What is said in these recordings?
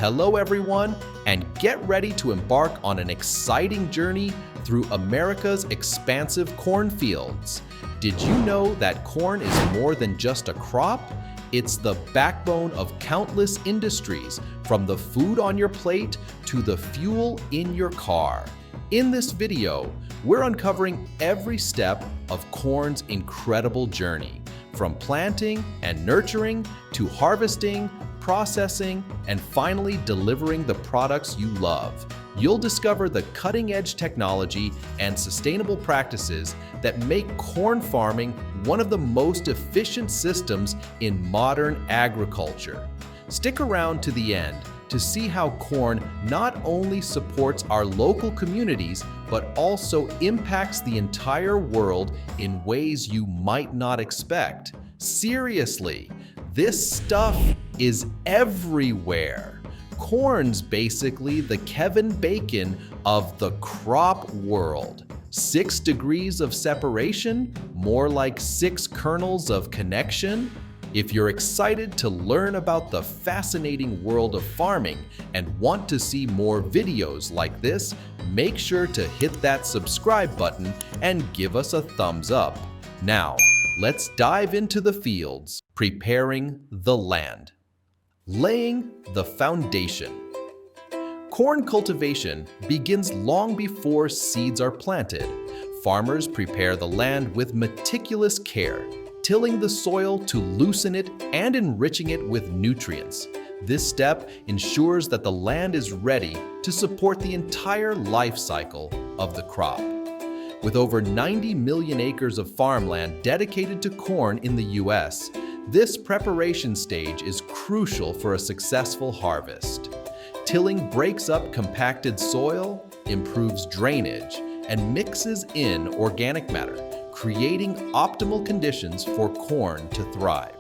Hello everyone, and get ready to embark on an exciting journey through America's expansive cornfields. Did you know that corn is more than just a crop? It's the backbone of countless industries, from the food on your plate to the fuel in your car. In this video, we're uncovering every step of corn's incredible journey, from planting and nurturing to harvesting, processing, and finally delivering the products you love. You'll discover the cutting-edge technology and sustainable practices that make corn farming one of the most efficient systems in modern agriculture. Stick around to the end to see how corn not only supports our local communities, but also impacts the entire world in ways you might not expect. Seriously, this stuff is everywhere. Corn's basically the Kevin Bacon of the crop world. 6 degrees of separation, more like 6 kernels of connection. If you're excited to learn about the fascinating world of farming and want to see more videos like this, make sure to hit that subscribe button and give us a thumbs up. Now, let's dive into the fields, preparing the land. Laying the foundation. Corn cultivation begins long before seeds are planted. Farmers prepare the land with meticulous care, tilling the soil to loosen it and enriching it with nutrients. This step ensures that the land is ready to support the entire life cycle of the crop. With over 90 million acres of farmland dedicated to corn in the U.S., this preparation stage is crucial for a successful harvest. Tilling breaks up compacted soil, improves drainage, and mixes in organic matter, creating optimal conditions for corn to thrive.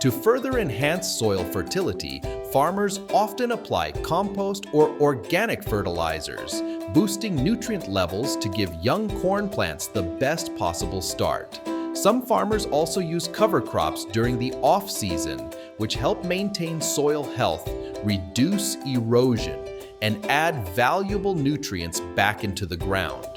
To further enhance soil fertility, farmers often apply compost or organic fertilizers, boosting nutrient levels to give young corn plants the best possible start. Some farmers also use cover crops during the off-season, which help maintain soil health, reduce erosion, and add valuable nutrients back into the ground.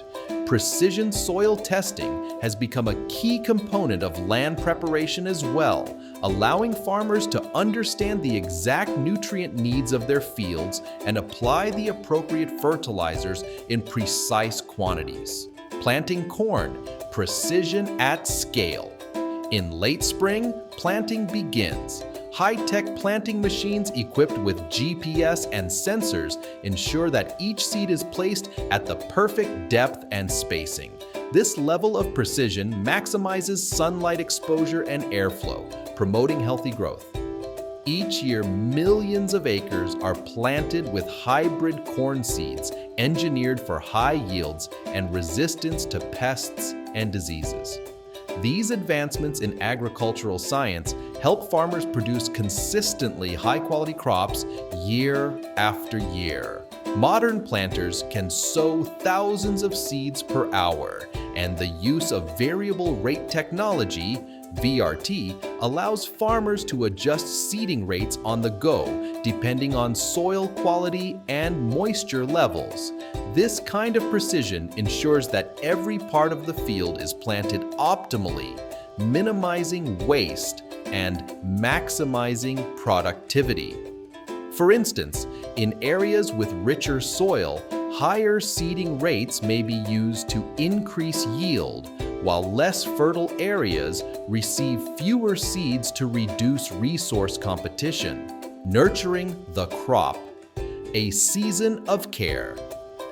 Precision soil testing has become a key component of land preparation as well, allowing farmers to understand the exact nutrient needs of their fields and apply the appropriate fertilizers in precise quantities. Planting corn, precision at scale. In late spring, planting begins. High-tech planting machines equipped with GPS and sensors ensure that each seed is placed at the perfect depth and spacing. This level of precision maximizes sunlight exposure and airflow, promoting healthy growth. Each year, millions of acres are planted with hybrid corn seeds engineered for high yields and resistance to pests and diseases. These advancements in agricultural science help farmers produce consistently high-quality crops year after year. Modern planters can sow thousands of seeds per hour, and the use of variable rate technology, VRT, allows farmers to adjust seeding rates on the go, depending on soil quality and moisture levels. This kind of precision ensures that every part of the field is planted optimally, minimizing waste and maximizing productivity. For instance, in areas with richer soil, higher seeding rates may be used to increase yield, while less fertile areas receive fewer seeds to reduce resource competition. Nurturing the crop. A season of care.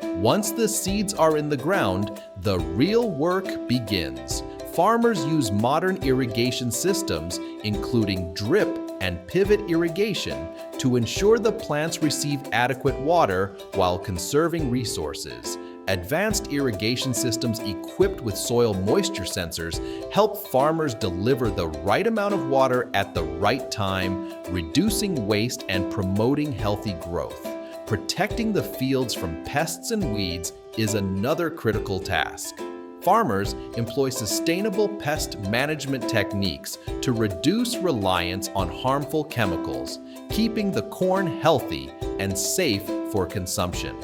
Once the seeds are in the ground, the real work begins. Farmers use modern irrigation systems, including drip and pivot irrigation, to ensure the plants receive adequate water while conserving resources. Advanced irrigation systems equipped with soil moisture sensors help farmers deliver the right amount of water at the right time, reducing waste and promoting healthy growth. Protecting the fields from pests and weeds is another critical task. Farmers employ sustainable pest management techniques to reduce reliance on harmful chemicals, keeping the corn healthy and safe for consumption.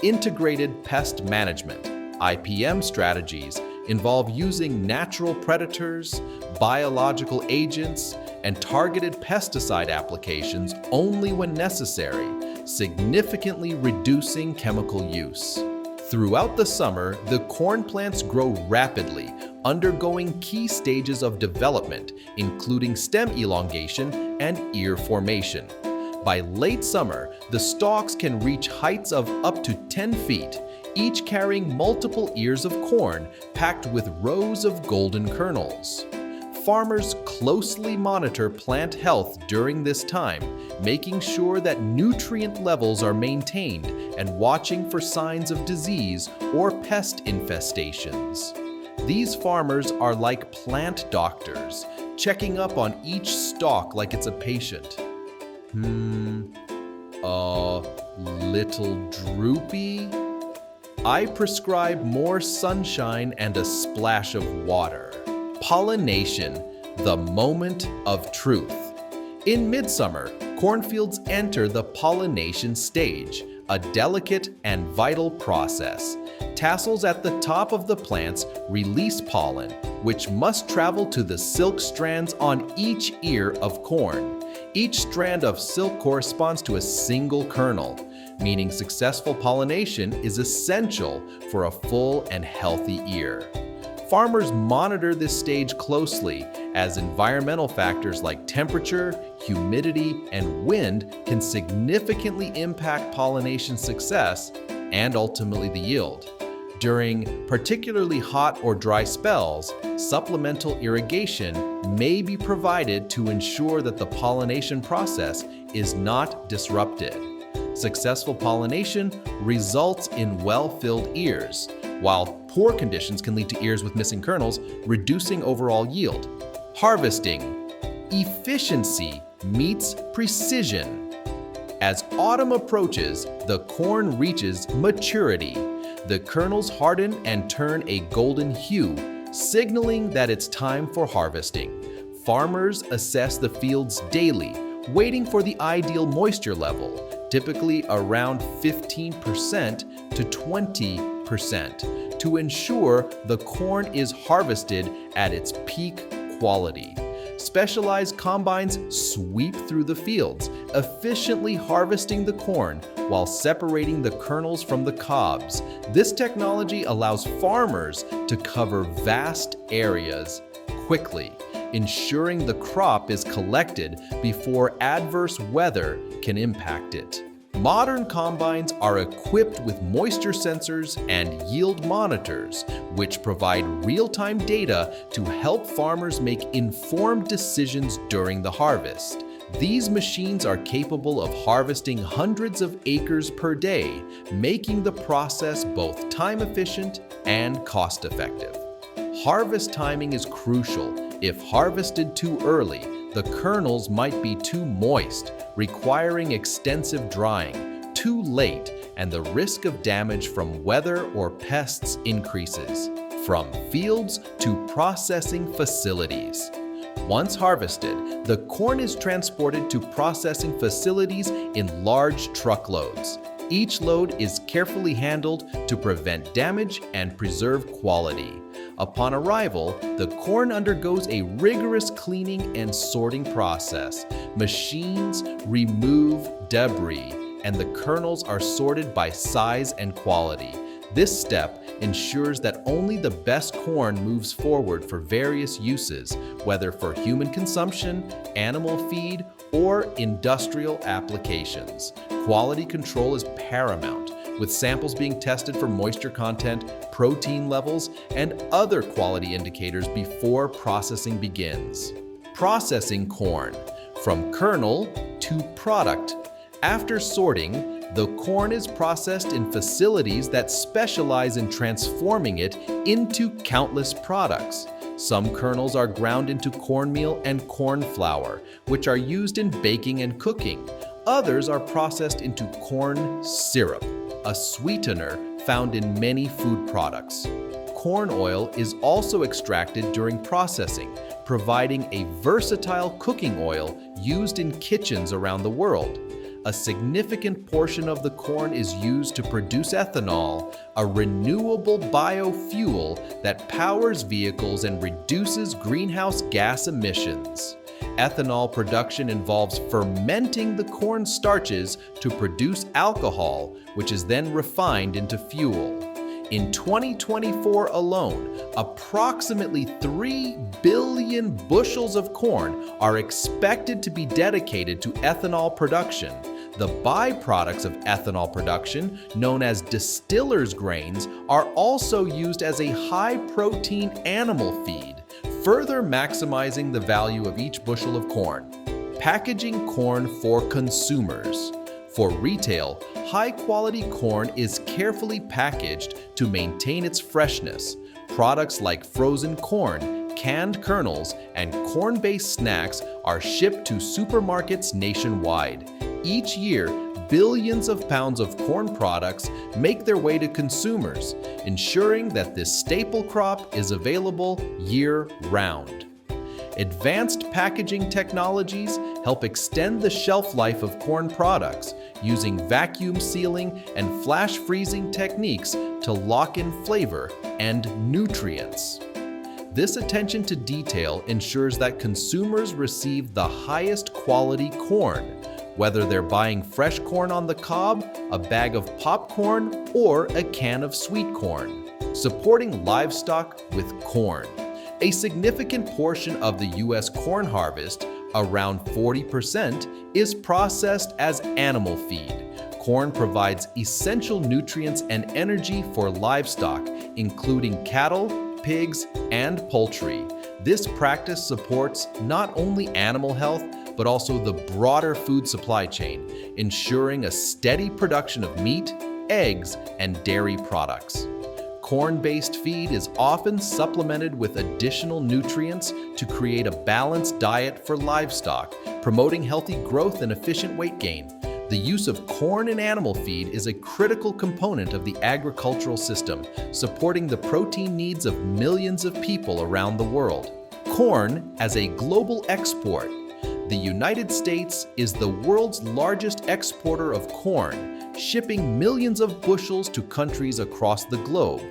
Integrated pest management, IPM strategies, involve using natural predators, biological agents, and targeted pesticide applications only when necessary, significantly reducing chemical use. Throughout the summer, the corn plants grow rapidly, undergoing key stages of development, including stem elongation and ear formation. By late summer, the stalks can reach heights of up to 10 feet, each carrying multiple ears of corn packed with rows of golden kernels. Farmers closely monitor plant health during this time, making sure that nutrient levels are maintained and watching for signs of disease or pest infestations. These farmers are like plant doctors, checking up on each stalk like it's a patient. A little droopy? I prescribe more sunshine and a splash of water. Pollination, the moment of truth. In midsummer, cornfields enter the pollination stage, a delicate and vital process. Tassels at the top of the plants release pollen, which must travel to the silk strands on each ear of corn. Each strand of silk corresponds to a single kernel, meaning successful pollination is essential for a full and healthy ear. Farmers monitor this stage closely, as environmental factors like temperature, humidity, and wind can significantly impact pollination success and ultimately the yield. During particularly hot or dry spells, supplemental irrigation may be provided to ensure that the pollination process is not disrupted. Successful pollination results in well-filled ears, while poor conditions can lead to ears with missing kernels, reducing overall yield. Harvesting. Efficiency meets precision. As autumn approaches, the corn reaches maturity. The kernels harden and turn a golden hue, signaling that it's time for harvesting. Farmers assess the fields daily, waiting for the ideal moisture level, typically around 15% to 20%, to ensure the corn is harvested at its peak quality. Specialized combines sweep through the fields, efficiently harvesting the corn while separating the kernels from the cobs. This technology allows farmers to cover vast areas quickly, ensuring the crop is collected before adverse weather can impact it. Modern combines are equipped with moisture sensors and yield monitors, which provide real-time data to help farmers make informed decisions during the harvest. These machines are capable of harvesting hundreds of acres per day, making the process both time-efficient and cost-effective. Harvest timing is crucial. If harvested too early, the kernels might be too moist, requiring extensive drying. Too late, and the risk of damage from weather or pests increases. From fields to processing facilities. Once harvested, the corn is transported to processing facilities in large truckloads. Each load is carefully handled to prevent damage and preserve quality. Upon arrival, the corn undergoes a rigorous cleaning and sorting process. Machines remove debris, and the kernels are sorted by size and quality. This step ensures that only the best corn moves forward for various uses, whether for human consumption, animal feed, or industrial applications. Quality control is paramount, with samples being tested for moisture content, protein levels, and other quality indicators before processing begins. Processing corn, from kernel to product. After sorting, the corn is processed in facilities that specialize in transforming it into countless products. Some kernels are ground into cornmeal and corn flour, which are used in baking and cooking. Others are processed into corn syrup, a sweetener found in many food products. corn oil is also extracted during processing, providing a versatile cooking oil used in kitchens around the world. A significant portion of the corn is used to produce ethanol, a renewable biofuel that powers vehicles and reduces greenhouse gas emissions. Ethanol production involves fermenting the corn starches to produce alcohol, which is then refined into fuel. In 2024 alone, approximately 3 billion bushels of corn are expected to be dedicated to ethanol production. The byproducts of ethanol production, known as distillers grains, are also used as a high-protein animal feed, further maximizing the value of each bushel of corn. Packaging corn for consumers. For retail, high-quality corn is carefully packaged to maintain its freshness. Products like frozen corn, canned kernels, and corn-based snacks are shipped to supermarkets nationwide. Each year, billions of pounds of corn products make their way to consumers, ensuring that this staple crop is available year-round. Advanced packaging technologies help extend the shelf life of corn products, using vacuum sealing and flash freezing techniques to lock in flavor and nutrients. This attention to detail ensures that consumers receive the highest quality corn, whether they're buying fresh corn on the cob, a bag of popcorn, or a can of sweet corn. Supporting livestock with corn. A significant portion of the U.S. corn harvest, around 40%, is processed as animal feed. Corn provides essential nutrients and energy for livestock, including cattle, pigs, and poultry. This practice supports not only animal health, but also the broader food supply chain, ensuring a steady production of meat, eggs, and dairy products. Corn-based feed is often supplemented with additional nutrients to create a balanced diet for livestock, promoting healthy growth and efficient weight gain. The use of corn in animal feed is a critical component of the agricultural system, supporting the protein needs of millions of people around the world. Corn as a global export. The United States is the world's largest exporter of corn, shipping millions of bushels to countries across the globe.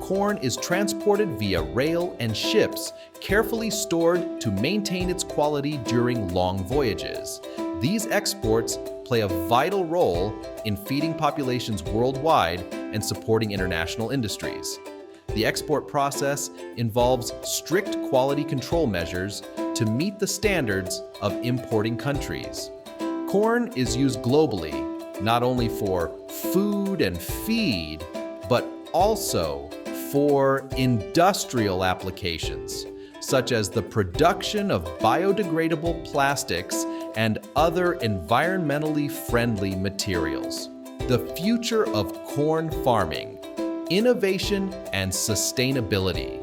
Corn is transported via rail and ships, carefully stored to maintain its quality during long voyages. These exports play a vital role in feeding populations worldwide and supporting international industries. The export process involves strict quality control measures to meet the standards of importing countries. Corn is used globally, not only for food and feed, but also for industrial applications, such as the production of biodegradable plastics and other environmentally friendly materials. The future of corn farming, innovation and sustainability.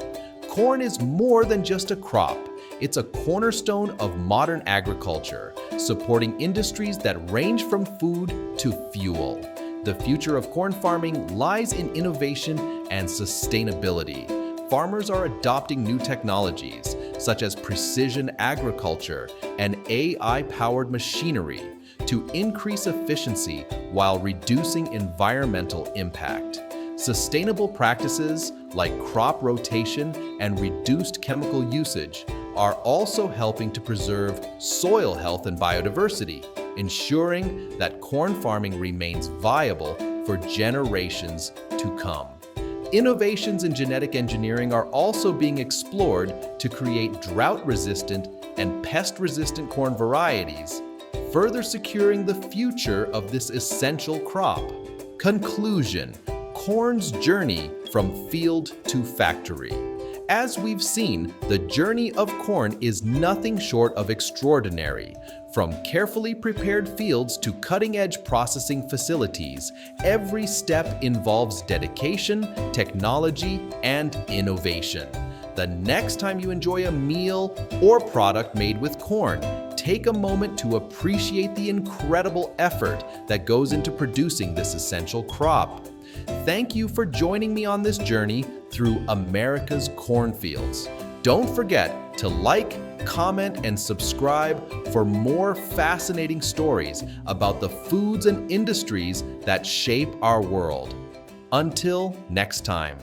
Corn is more than just a crop. It's a cornerstone of modern agriculture, supporting industries that range from food to fuel. The future of corn farming lies in innovation and sustainability. Farmers are adopting new technologies, such as precision agriculture and AI-powered machinery, to increase efficiency while reducing environmental impact. Sustainable practices like crop rotation and reduced chemical usage are also helping to preserve soil health and biodiversity, ensuring that corn farming remains viable for generations to come. Innovations in genetic engineering are also being explored to create drought-resistant and pest-resistant corn varieties, further securing the future of this essential crop. Conclusion: corn's journey from field to factory. As we've seen, the journey of corn is nothing short of extraordinary. From carefully prepared fields to cutting-edge processing facilities, every step involves dedication, technology, and innovation. The next time you enjoy a meal or product made with corn, take a moment to appreciate the incredible effort that goes into producing this essential crop. Thank you for joining me on this journey through America's cornfields. Don't forget to like, comment, and subscribe for more fascinating stories about the foods and industries that shape our world. Until next time.